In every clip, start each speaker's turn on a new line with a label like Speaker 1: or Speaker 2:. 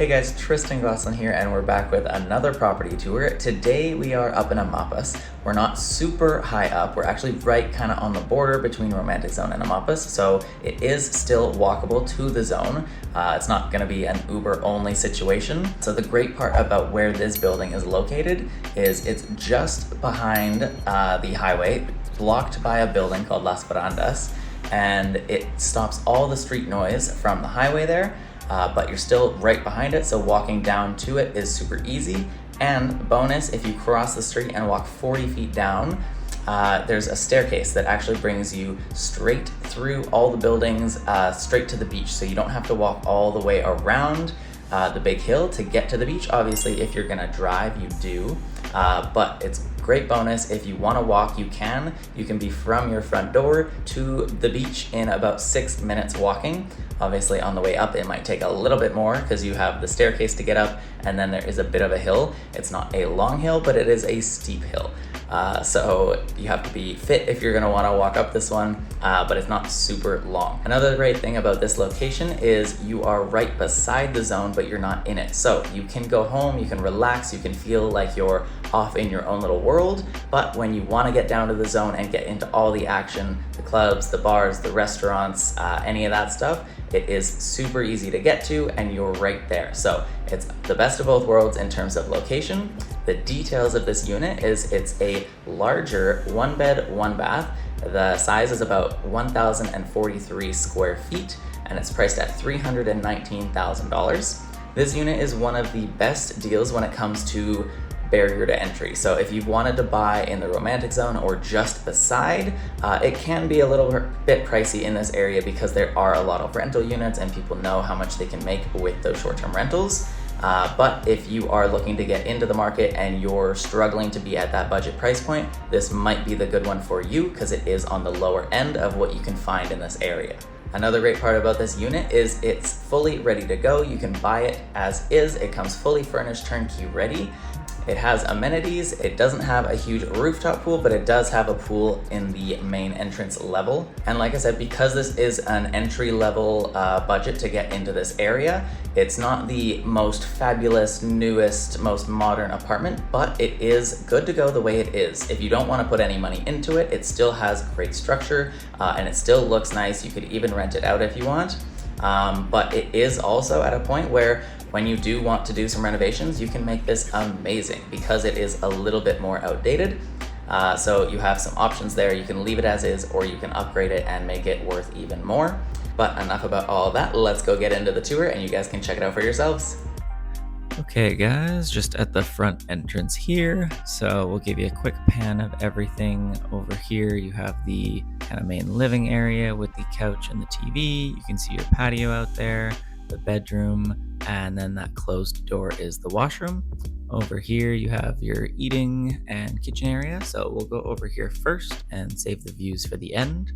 Speaker 1: Hey guys, Tristen Gosselin here, and we're back with another property tour. Today we are up in Amapas. We're not super high up, we're actually right kind of on the border between Romantic Zone and Amapas, so it is still walkable to the zone. It's not going to be an Uber-only situation. So the great part about where this building is located is it's just behind the highway, blocked by a building called Las Verandas, and it stops all the street noise from the highway there. But you're still right behind it, so walking down to it is super easy. And bonus, if you cross the street and walk 40 feet down, there's a staircase that actually brings you straight through all the buildings, straight to the beach. So you don't have to walk all the way around the big hill to get to the beach. Obviously, if you're gonna drive, you do. But it's great bonus. If you want to walk, you can. You can be from your front door to the beach in about 6 minutes walking. Obviously, on the way up, it might take a little bit more because you have the staircase to get up, and then there is a bit of a hill. It's not a long hill, but it is a steep hill. So you have to be fit if you're gonna wanna walk up this one, but it's not super long. Another great thing about this location is you are right beside the zone, but you're not in it. So you can go home, you can relax, you can feel like you're off in your own little world, but when you wanna get down to the zone and get into all the action, the clubs, the bars, the restaurants, any of that stuff, it is super easy to get to and you're right there. So it's the best of both worlds in terms of location. The details of this unit is it's a larger 1-bed, 1-bath. The size is about 1,043 square feet and it's priced at $319,000. This unit is one of the best deals when it comes to barrier to entry. So if you wanted to buy in the Romantic Zone or just beside, it can be a little bit pricey in this area because there are a lot of rental units and people know how much they can make with those short-term rentals. But if you are looking to get into the market and you're struggling to be at that budget price point, this might be the good one for you because it is on the lower end of what you can find in this area. Another great part about this unit is it's fully ready to go. You can buy it as is. It comes fully furnished, turnkey ready. It has amenities. It doesn't have a huge rooftop pool, but it does have a pool in the main entrance level. And like I said, because this is an entry level budget to get into this area, it's not the most fabulous, newest, most modern apartment, but it is good to go the way it is. If you don't want to put any money into it, it still has great structure and it still looks nice. You could even rent it out if you want. But it is also at a point where when you do want to do some renovations, you can make this amazing because it is a little bit more outdated. So you have some options there. You can leave it as is or you can upgrade it and make it worth even more. But enough about all of that. Let's go get into the tour and you guys can check it out for yourselves.
Speaker 2: Okay guys, just at the front entrance here. So we'll give you a quick pan of everything. Over here you have the kind of main living area with the couch and the TV. You can see your patio out there, the bedroom, and then that closed door is the washroom. Over here you have your eating and kitchen area. So we'll go over here first and save the views for the end.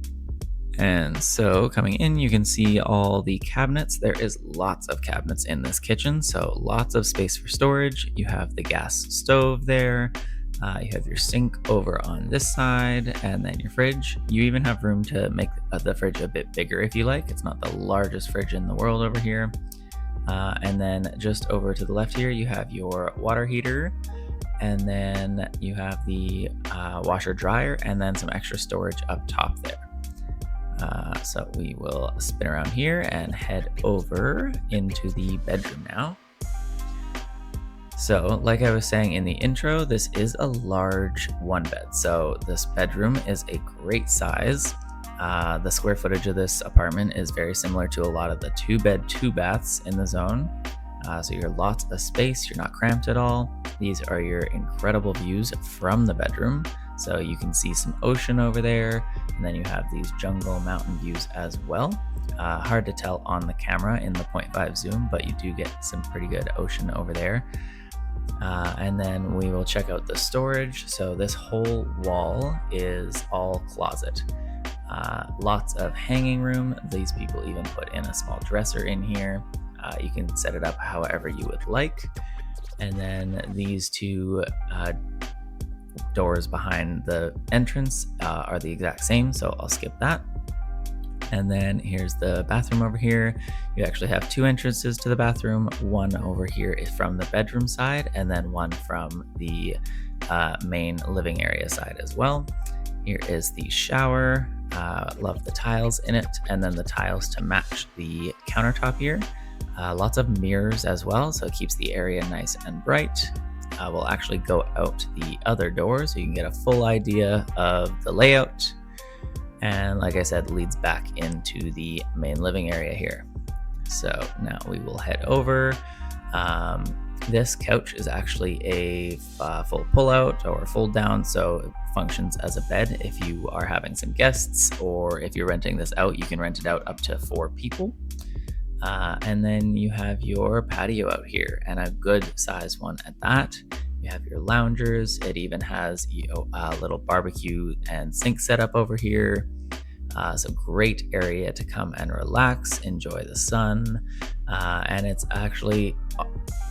Speaker 2: And so coming in, you can see all the cabinets. There is lots of cabinets in this kitchen, so lots of space for storage. You have the gas stove there. You have your sink over on this side, and then your fridge. You even have room to make the fridge a bit bigger if you like. It's not the largest fridge in the world over here. And then just over to the left here, you have your water heater, and then you have the washer dryer, and then some extra storage up top there. So we will spin around here and head over into the bedroom now. So like I was saying in the intro, this is a large 1-bed. So this bedroom is a great size. The square footage of this apartment is very similar to a lot of the 2-bed, 2-baths in the zone. So you're lots of space, you're not cramped at all. These are your incredible views from the bedroom. So you can see some ocean over there, and then you have these jungle mountain views as well. Hard to tell on the camera in the 0.5 zoom, but you do get some pretty good ocean over there. And then we will check out the storage. So this whole wall is all closet. Lots of hanging room. These people even put in a small dresser in here. You can set it up however you would like. And then these two doors behind the entrance are the exact same, so I'll skip that. And then here's the bathroom over here. You actually have 2 entrances to the bathroom. One over here is from the bedroom side, and then one from the main living area side as well. Here is the shower. Love the tiles in it, and then the tiles to match the countertop here. Lots of mirrors as well, so it keeps the area nice and bright. We'll actually go out the other door so you can get a full idea of the layout. And like I said, leads back into the main living area here. So now we will head over. This couch is actually a full pull-out or fold down, so it functions as a bed if you are having some guests, or if you're renting this out, you can rent it out up to 4 people. And then you have your patio out here, and a good size one at that. You have your loungers. It even has a little barbecue and sink setup over here. So great area to come and relax, enjoy the sun. And it's actually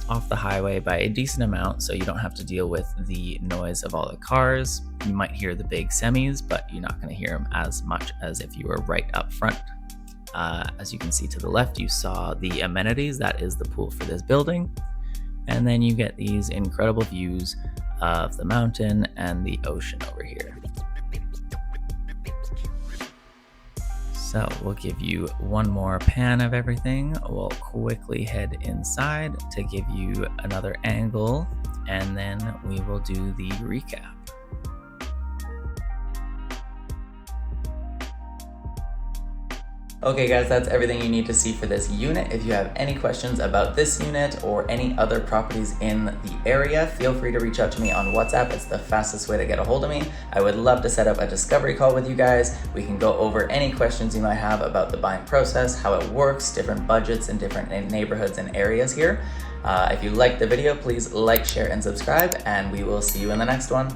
Speaker 2: off the highway by a decent amount, so you don't have to deal with the noise of all the cars. You might hear the big semis, but you're not going to hear them as much as if you were right up front. As you can see to the left, you saw the amenities. That is the pool for this building. And then you get these incredible views of the mountain and the ocean over here. So we'll give you one more pan of everything. We'll quickly head inside to give you another angle, and then we will do the recap.
Speaker 1: Okay guys, that's everything you need to see for this unit. If you have any questions about this unit or any other properties in the area, feel free to reach out to me on WhatsApp. It's the fastest way to get a hold of me. I would love to set up a discovery call with you guys. We can go over any questions you might have about the buying process, how it works, different budgets in different neighborhoods and areas here. If you liked the video, please like, share, and subscribe, and we will see you in the next one.